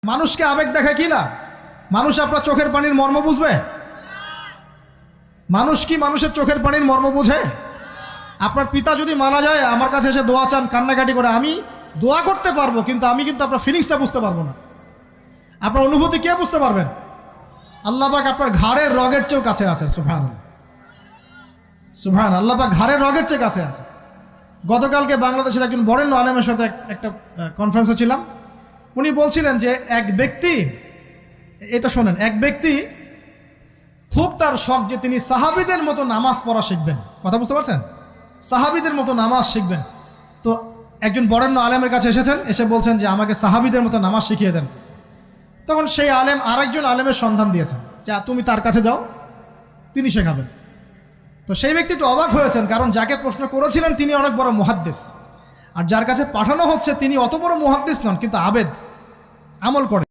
মানুষকে আবেগ দেখা কি লাভ? মানুষ আপনার চোখের পানির মর্ম বুঝবে? মানুষ কি মানুষের চোখের পানির মর্ম বুঝে? আপনার পিতা যদি মারা যায় আমার কাছে এসে দোয়া চান কান্নাকাটি করে, আমি দোয়া করতে পারবো কিন্তু আমি কিন্তু আপনার ফিলিংসটা বুঝতে পারবো না। আপনার অনুভূতি কে বুঝতে পারবেন? আল্লাহ পাক আপনার ঘাড়ের রগের চেয়েও কাছে আছেন। সুবহানাল্লাহ, সুবহানাল্লাহ। আল্লাহ পাক ঘাড়ের রগের চেয়ে কাছে আছে। গতকালকে বাংলাদেশের একজন বরেণ্য আলেমের সাথে একটা কনফারেন্সে ছিলাম। উনি বলছিলেন যে এক ব্যক্তি, এটা শোনেন, এক ব্যক্তি খুব তার শখ যে তিনি সাহাবীদের মতো নামাজ পড়া শিখবেন। কথা বুঝতে পারছেন? সাহাবীদের মতো নামাজ শিখবেন। তো একজন বরেণ্য আলেমের কাছে এসেছেন, এসে বলছেন যে আমাকে সাহাবীদের মতো নামাজ শিখিয়ে দেন। তখন সেই আলেম আরেকজন আলেমের সন্ধান দিয়েছেন, যা তুমি তার কাছে যাও, তিনি শেখাবেন। তো সেই ব্যক্তি একটু অবাক হয়েছেন, কারণ যাকে প্রশ্ন করেছিলেন তিনি অনেক বড় মুহাদ্দিস, আর যার কাছে পাঠানো হচ্ছে তিনি অত বড় মুহাদ্দিস নন, কিন্তু আবেদ, আমল করে।